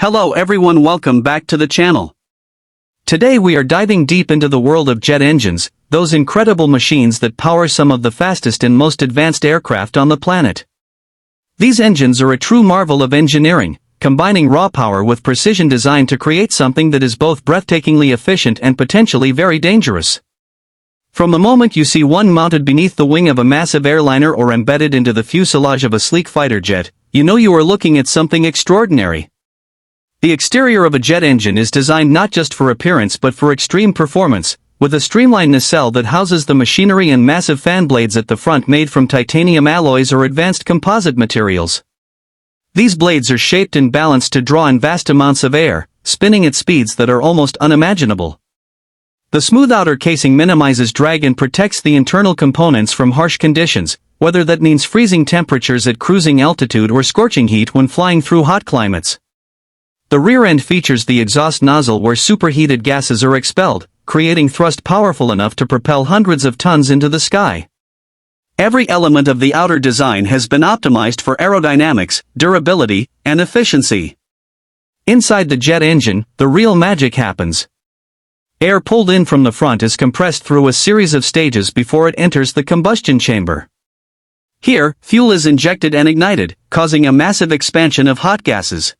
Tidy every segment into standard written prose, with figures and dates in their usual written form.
Hello everyone, welcome back to the channel. Today we are diving deep into the world of jet engines, those incredible machines that power some of the fastest and most advanced aircraft on the planet. These engines are a true marvel of engineering, combining raw power with precision design to create something that is both breathtakingly efficient and potentially very dangerous. From the moment you see one mounted beneath the wing of a massive airliner or embedded into the fuselage of a sleek fighter jet, you know you are looking at something extraordinary. The exterior of a jet engine is designed not just for appearance but for extreme performance, with a streamlined nacelle that houses the machinery and massive fan blades at the front made from titanium alloys or advanced composite materials. These blades are shaped and balanced to draw in vast amounts of air, spinning at speeds that are almost unimaginable. The smooth outer casing minimizes drag and protects the internal components from harsh conditions, whether that means freezing temperatures at cruising altitude or scorching heat when flying through hot climates. The rear end features the exhaust nozzle where superheated gases are expelled, creating thrust powerful enough to propel hundreds of tons into the sky. Every element of the outer design has been optimized for aerodynamics, durability, and efficiency. Inside the jet engine, the real magic happens. Air pulled in from the front is compressed through a series of stages before it enters the combustion chamber. Here, fuel is injected and ignited, causing a massive expansion of hot gases.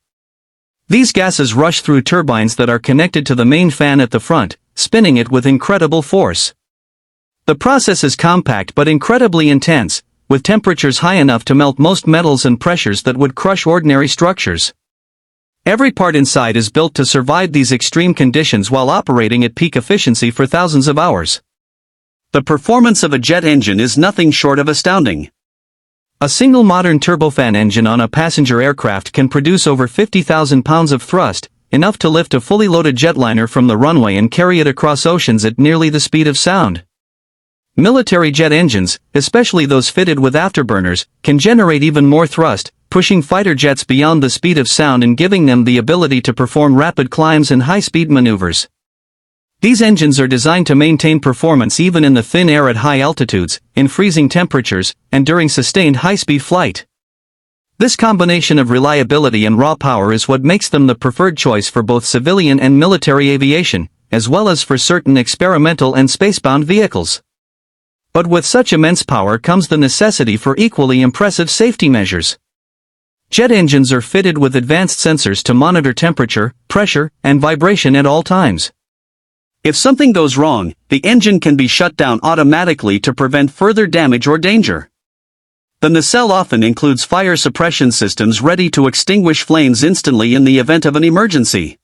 These gases rush through turbines that are connected to the main fan at the front, spinning it with incredible force. The process is compact but incredibly intense, with temperatures high enough to melt most metals and pressures that would crush ordinary structures. Every part inside is built to survive these extreme conditions while operating at peak efficiency for thousands of hours. The performance of a jet engine is nothing short of astounding. A single modern turbofan engine on a passenger aircraft can produce over 50,000 pounds of thrust, enough to lift a fully loaded jetliner from the runway and carry it across oceans at nearly the speed of sound. Military jet engines, especially those fitted with afterburners, can generate even more thrust, pushing fighter jets beyond the speed of sound and giving them the ability to perform rapid climbs and high-speed maneuvers. These engines are designed to maintain performance even in the thin air at high altitudes, in freezing temperatures, and during sustained high-speed flight. This combination of reliability and raw power is what makes them the preferred choice for both civilian and military aviation, as well as for certain experimental and spacebound vehicles. But with such immense power comes the necessity for equally impressive safety measures. Jet engines are fitted with advanced sensors to monitor temperature, pressure, and vibration at all times. If something goes wrong, the engine can be shut down automatically to prevent further damage or danger. The nacelle often includes fire suppression systems ready to extinguish flames instantly in the event of an emergency.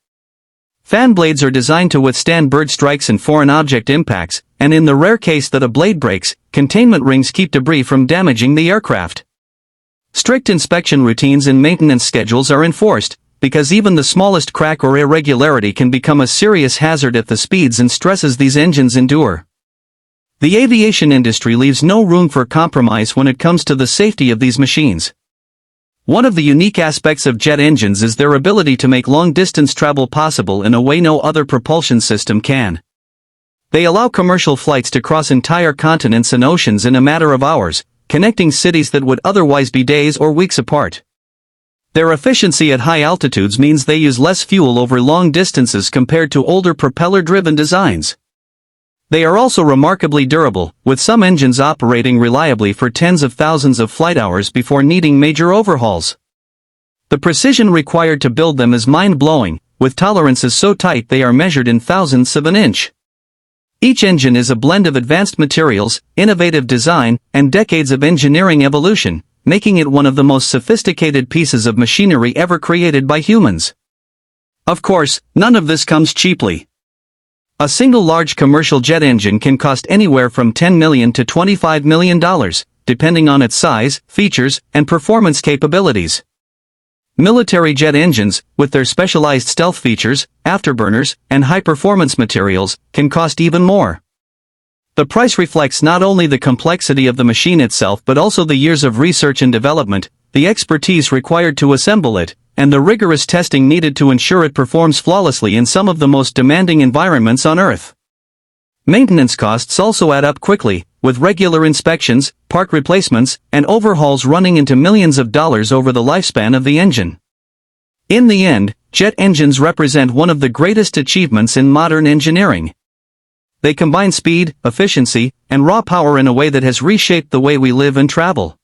Fan blades are designed to withstand bird strikes and foreign object impacts, and in the rare case that a blade breaks, containment rings keep debris from damaging the aircraft. Strict inspection routines and maintenance schedules are enforced, because even the smallest crack or irregularity can become a serious hazard at the speeds and stresses these engines endure. The aviation industry leaves no room for compromise when it comes to the safety of these machines. One of the unique aspects of jet engines is their ability to make long-distance travel possible in a way no other propulsion system can. They allow commercial flights to cross entire continents and oceans in a matter of hours, connecting cities that would otherwise be days or weeks apart. Their efficiency at high altitudes means they use less fuel over long distances compared to older propeller-driven designs. They are also remarkably durable, with some engines operating reliably for tens of thousands of flight hours before needing major overhauls. The precision required to build them is mind-blowing, with tolerances so tight they are measured in thousandths of an inch. Each engine is a blend of advanced materials, innovative design, and decades of engineering evolution, making it one of the most sophisticated pieces of machinery ever created by humans. Of course, none of this comes cheaply. A single large commercial jet engine can cost anywhere from $10 million to $25 million, depending on its size, features, and performance capabilities. Military jet engines, with their specialized stealth features, afterburners, and high-performance materials, can cost even more. The price reflects not only the complexity of the machine itself but also the years of research and development, the expertise required to assemble it, and the rigorous testing needed to ensure it performs flawlessly in some of the most demanding environments on Earth. Maintenance costs also add up quickly, with regular inspections, part replacements, and overhauls running into millions of dollars over the lifespan of the engine. In the end, jet engines represent one of the greatest achievements in modern engineering. They combine speed, efficiency, and raw power in a way that has reshaped the way we live and travel.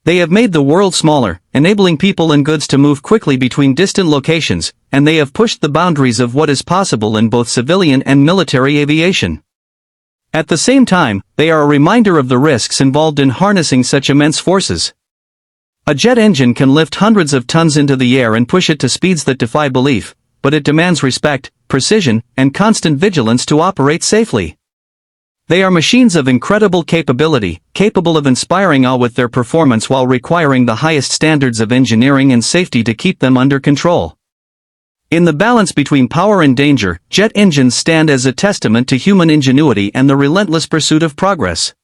They have made the world smaller, enabling people and goods to move quickly between distant locations, and they have pushed the boundaries of what is possible in both civilian and military aviation. At the same time, they are a reminder of the risks involved in harnessing such immense forces. A jet engine can lift hundreds of tons into the air and push it to speeds that defy belief, but it demands respect, precision, and constant vigilance to operate safely. They are machines of incredible capability, capable of inspiring awe with their performance while requiring the highest standards of engineering and safety to keep them under control. In the balance between power and danger, jet engines stand as a testament to human ingenuity and the relentless pursuit of progress.